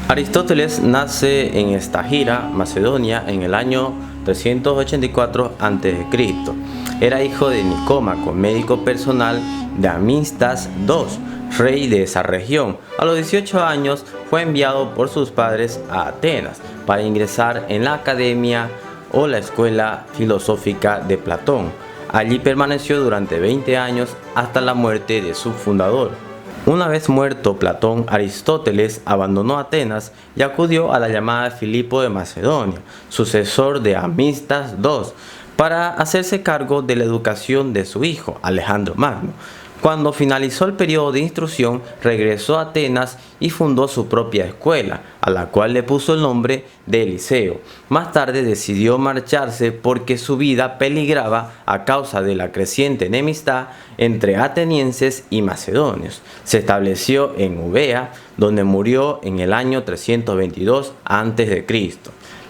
Aristóteles nace en Estagira, Macedonia, en el año 384 a.C. Era hijo de Nicómaco, médico personal de Amistas II, rey de esa región. A los 18 años fue enviado por sus padres a Atenas para ingresar en la academia o la escuela filosófica de Platón. Allí permaneció durante 20 años hasta la muerte de su fundador. Una vez muerto Platón, Aristóteles abandonó Atenas y acudió a la llamada Filipo de Macedonia, sucesor de Amistas II, para hacerse cargo de la educación de su hijo, Alejandro Magno. Cuando finalizó el periodo de instrucción, regresó a Atenas y fundó su propia escuela, a la cual le puso el nombre de Liceo. Más tarde decidió marcharse porque su vida peligraba a causa de la creciente enemistad entre atenienses y macedonios. Se estableció en Eubea, donde murió en el año 322 a.C.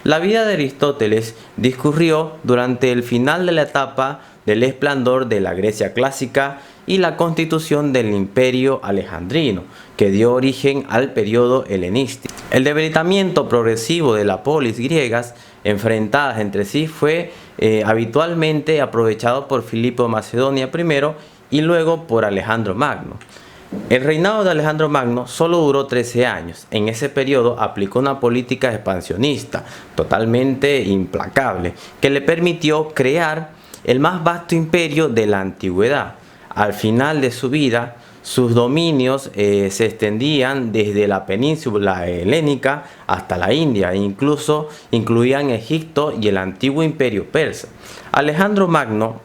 La vida de Aristóteles discurrió durante el final de la etapa del esplendor de la Grecia clásica y la constitución del Imperio Alejandrino, que dio origen al periodo helenístico. El debilitamiento progresivo de las polis griegas enfrentadas entre sí fue habitualmente aprovechado por Filipo de Macedonia primero y luego por Alejandro Magno. El reinado de Alejandro Magno solo duró 13 años. En ese periodo aplicó una política expansionista totalmente implacable que le permitió crear el más vasto imperio de la antigüedad. Al final de su vida, sus dominios se extendían desde la península helénica hasta la India e incluso incluían Egipto y el antiguo imperio persa. Alejandro Magno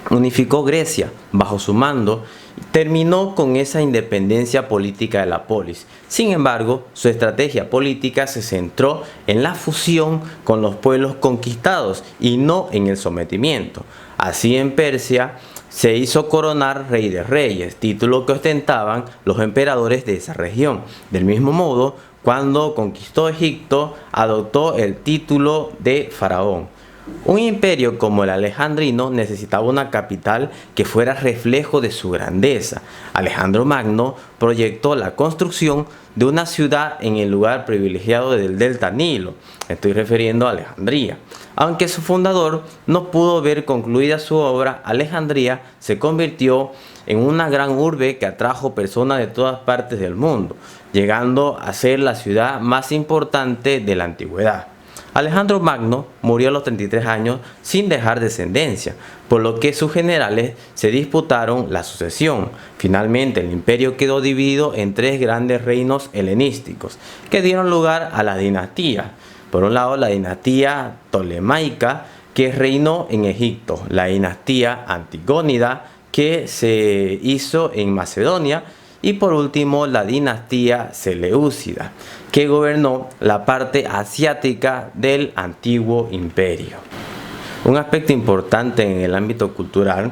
unificó Grecia bajo su mando y terminó con esa independencia política de la polis. Sin embargo, su estrategia política se centró en la fusión con los pueblos conquistados y no en el sometimiento. Así, en Persia se hizo coronar rey de reyes, título que ostentaban los emperadores de esa región. Del mismo modo, cuando conquistó Egipto, adoptó el título de faraón. Un imperio como el alejandrino necesitaba una capital que fuera reflejo de su grandeza. Alejandro Magno proyectó la construcción de una ciudad en el lugar privilegiado del delta Nilo, estoy refiriendo a Alejandría. Aunque su fundador no pudo ver concluida su obra, Alejandría se convirtió en una gran urbe que atrajo personas de todas partes del mundo, llegando a ser la ciudad más importante de la antigüedad. Alejandro Magno murió a los 33 años sin dejar descendencia, por lo que sus generales se disputaron la sucesión. Finalmente, el imperio quedó dividido en tres grandes reinos helenísticos, que dieron lugar a las dinastías. Por un lado, la dinastía Ptolemaica, que reinó en Egipto, la dinastía Antigónida, que se hizo en Macedonia, y por último la dinastía Seleucida, que gobernó la parte asiática del antiguo imperio. Un aspecto importante en el ámbito cultural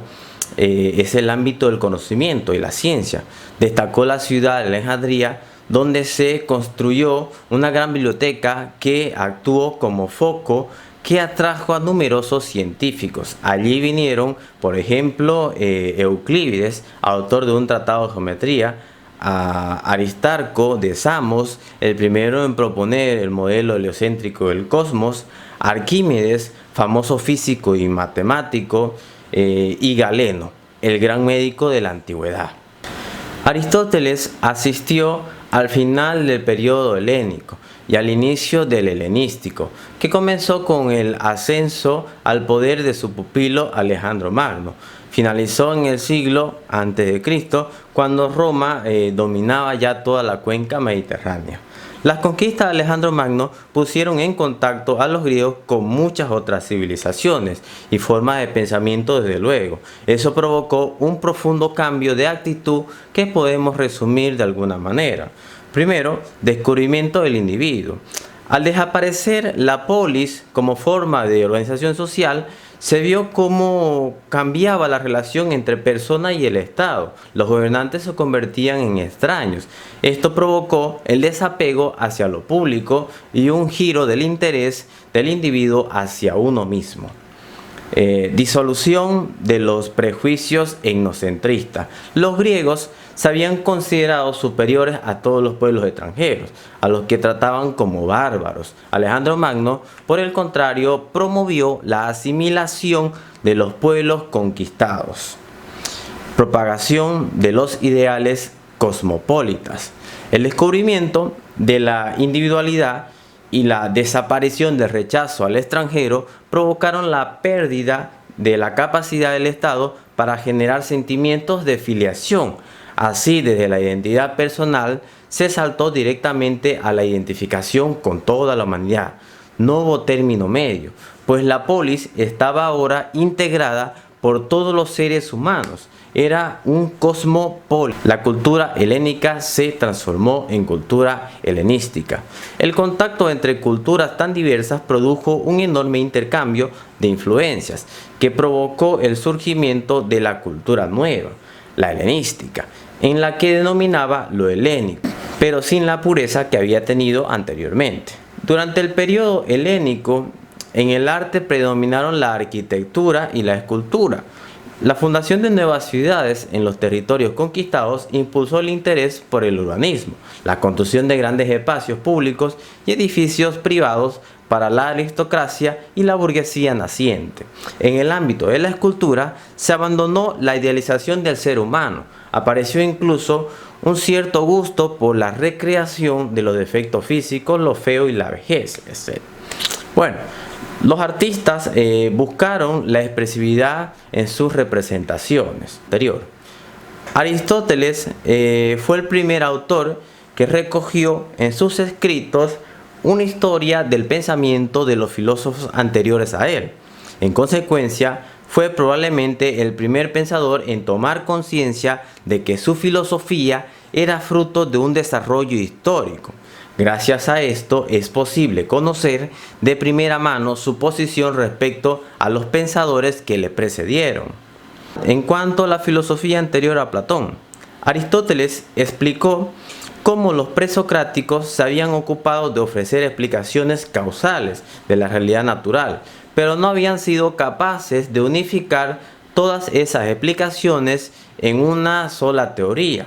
es el ámbito del conocimiento y la ciencia. Destacó la ciudad de Alejandría, donde se construyó una gran biblioteca que actuó como foco que atrajo a numerosos científicos. Allí vinieron, por ejemplo, Euclides, autor de un tratado de geometría, a Aristarco de Samos, el primero en proponer el modelo heliocéntrico del cosmos, Arquímedes, famoso físico y matemático, y Galeno, el gran médico de la antigüedad. Aristóteles asistió al final del periodo helénico y al inicio del helenístico, que comenzó con el ascenso al poder de su pupilo Alejandro Magno. Finalizó en el siglo a.C., cuando Roma dominaba ya toda la cuenca mediterránea. Las conquistas de Alejandro Magno pusieron en contacto a los griegos con muchas otras civilizaciones y formas de pensamiento, desde luego. Eso provocó un profundo cambio de actitud que podemos resumir de alguna manera. Primero, descubrimiento del individuo. Al desaparecer la polis como forma de organización social, se vio cómo cambiaba la relación entre persona y el Estado. Los gobernantes se convertían en extraños. Esto provocó el desapego hacia lo público y un giro del interés del individuo hacia uno mismo. Disolución de los prejuicios etnocentristas. Los griegos se habían considerado superiores a todos los pueblos extranjeros, a los que trataban como bárbaros. Alejandro Magno, por el contrario, promovió la asimilación de los pueblos conquistados, propagación de los ideales cosmopolitas, el descubrimiento de la individualidad y la desaparición del rechazo al extranjero provocaron la pérdida de la capacidad del Estado para generar sentimientos de filiación. Así, desde la identidad personal se saltó directamente a la identificación con toda la humanidad. No hubo término medio, pues la polis estaba ahora integrada por todos los seres humanos. Era un cosmopolis. La cultura helénica se transformó en cultura helenística. El contacto entre culturas tan diversas produjo un enorme intercambio de influencias que provocó el surgimiento de la cultura nueva, la helenística, en la que denominaba lo helénico, pero sin la pureza que había tenido anteriormente. Durante el periodo helénico, en el arte predominaron la arquitectura y la escultura. La fundación de nuevas ciudades en los territorios conquistados impulsó el interés por el urbanismo, la construcción de grandes espacios públicos y edificios privados para la aristocracia y la burguesía naciente. En el ámbito de la escultura se abandonó la idealización del ser humano. Apareció incluso un cierto gusto por la recreación de los defectos físicos, lo feo y la vejez, etc. Bueno, los artistas buscaron la expresividad en sus representaciones. Aristóteles fue el primer autor que recogió en sus escritos una historia del pensamiento de los filósofos anteriores a él. En consecuencia, fue probablemente el primer pensador en tomar conciencia de que su filosofía era fruto de un desarrollo histórico. Gracias a esto es posible conocer de primera mano su posición respecto a los pensadores que le precedieron. En cuanto a la filosofía anterior a Platón, Aristóteles explicó cómo los presocráticos se habían ocupado de ofrecer explicaciones causales de la realidad natural, pero no habían sido capaces de unificar todas esas explicaciones en una sola teoría.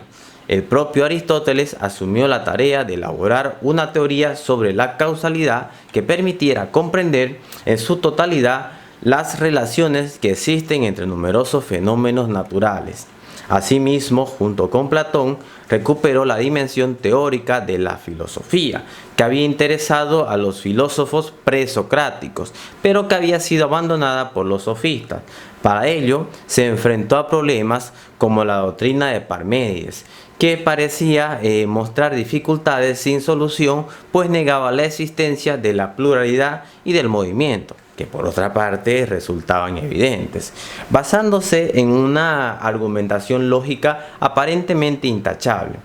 El propio Aristóteles asumió la tarea de elaborar una teoría sobre la causalidad que permitiera comprender en su totalidad las relaciones que existen entre numerosos fenómenos naturales. Asimismo, junto con Platón, recuperó la dimensión teórica de la filosofía, que había interesado a los filósofos presocráticos, pero que había sido abandonada por los sofistas. Para ello, se enfrentó a problemas como la doctrina de Parménides, que parecía mostrar dificultades sin solución, pues negaba la existencia de la pluralidad y del movimiento, que por otra parte resultaban evidentes, basándose en una argumentación lógica aparentemente intachable.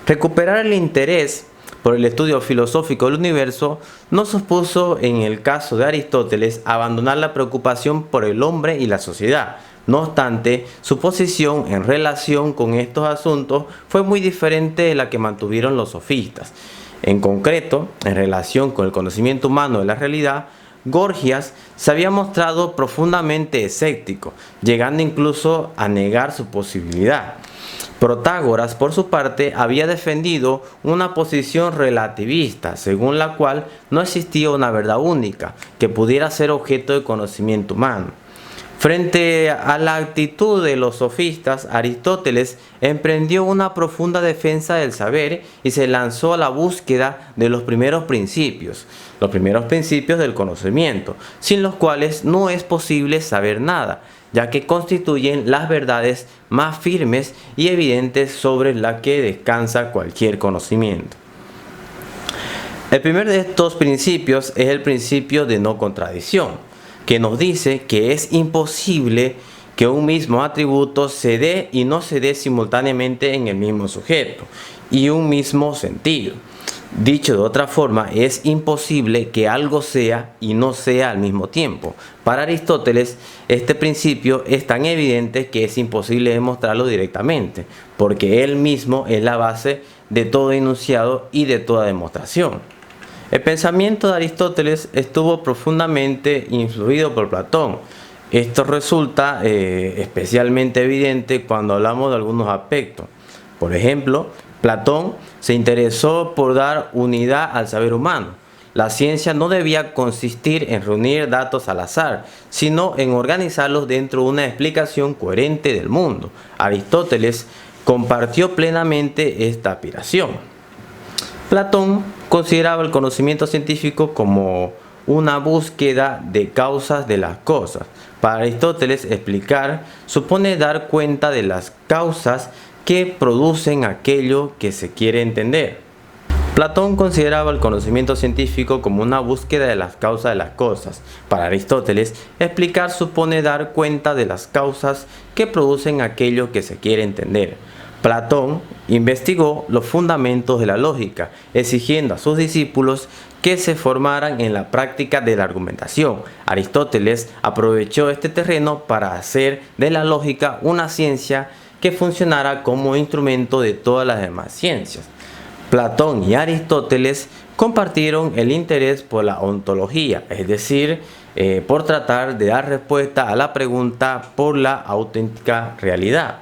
Recuperar el interés por el estudio filosófico del universo no supuso, en el caso de Aristóteles, abandonar la preocupación por el hombre y la sociedad. No obstante, su posición en relación con estos asuntos fue muy diferente de la que mantuvieron los sofistas. En concreto, en relación con el conocimiento humano de la realidad, Gorgias se había mostrado profundamente escéptico, llegando incluso a negar su posibilidad. Protágoras, por su parte, había defendido una posición relativista, según la cual no existía una verdad única que pudiera ser objeto de conocimiento humano. Frente a la actitud de los sofistas, Aristóteles emprendió una profunda defensa del saber y se lanzó a la búsqueda de los primeros principios del conocimiento, sin los cuales no es posible saber nada, ya que constituyen las verdades más firmes y evidentes sobre las que descansa cualquier conocimiento. El primer de estos principios es el principio de no contradicción, que nos dice que es imposible que un mismo atributo se dé y no se dé simultáneamente en el mismo sujeto y un mismo sentido. Dicho de otra forma, es imposible que algo sea y no sea al mismo tiempo. Para Aristóteles, este principio es tan evidente que es imposible demostrarlo directamente, porque él mismo es la base de todo enunciado y de toda demostración. El pensamiento de Aristóteles estuvo profundamente influido por Platón. Esto resulta especialmente evidente cuando hablamos de algunos aspectos. Por ejemplo, Platón se interesó por dar unidad al saber humano. La ciencia no debía consistir en reunir datos al azar, sino en organizarlos dentro de una explicación coherente del mundo. Aristóteles compartió plenamente esta aspiración. Platón consideraba el conocimiento científico como una búsqueda de causas de las cosas. Para Aristóteles, explicar supone dar cuenta de las causas que producen aquello que se quiere entender. Platón consideraba el conocimiento científico como una búsqueda de las causas de las cosas. Para Aristóteles, explicar supone dar cuenta de las causas que producen aquello que se quiere entender. Platón investigó los fundamentos de la lógica, exigiendo a sus discípulos que se formaran en la práctica de la argumentación. Aristóteles aprovechó este terreno para hacer de la lógica una ciencia que funcionara como instrumento de todas las demás ciencias. Platón y Aristóteles compartieron el interés por la ontología, es decir, por tratar de dar respuesta a la pregunta por la auténtica realidad.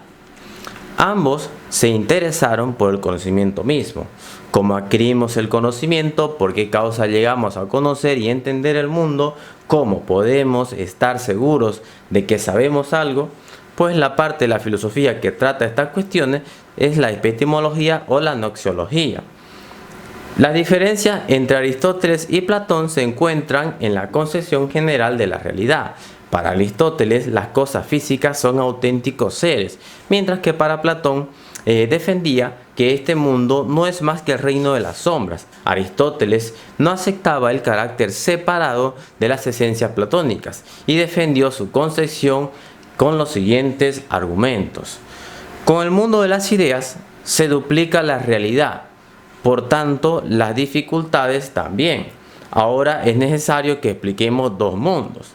Ambos se interesaron por el conocimiento mismo. ¿Cómo adquirimos el conocimiento? ¿Por qué causa llegamos a conocer y entender el mundo? ¿Cómo podemos estar seguros de que sabemos algo? Pues la parte de la filosofía que trata estas cuestiones es la epistemología o la noxiología. Las diferencias entre Aristóteles y Platón se encuentran en la concepción general de la realidad. Para Aristóteles, las cosas físicas son auténticos seres, mientras que para Platón defendía que este mundo no es más que el reino de las sombras. Aristóteles no aceptaba el carácter separado de las esencias platónicas y defendió su concepción con los siguientes argumentos. Con el mundo de las ideas se duplica la realidad, por tanto las dificultades también. Ahora es necesario que expliquemos dos mundos.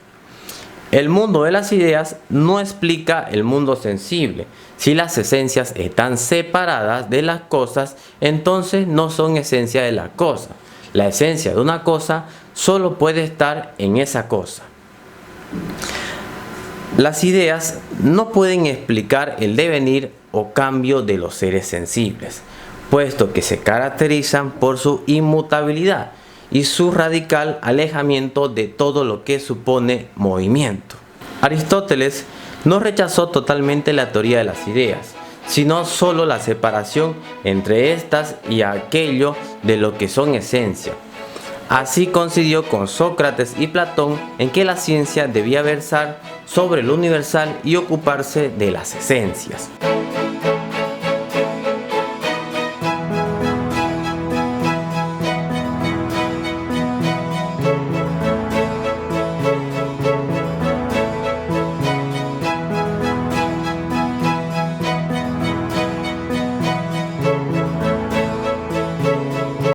El mundo de las ideas no explica el mundo sensible. Si las esencias están separadas de las cosas, entonces no son esencia de la cosa. La esencia de una cosa solo puede estar en esa cosa. Las ideas no pueden explicar el devenir o cambio de los seres sensibles, puesto que se caracterizan por su inmutabilidad y su radical alejamiento de todo lo que supone movimiento. Aristóteles no rechazó totalmente la teoría de las ideas, sino solo la separación entre estas y aquello de lo que son esencia. Así coincidió con Sócrates y Platón en que la ciencia debía versar sobre lo universal y ocuparse de las esencias.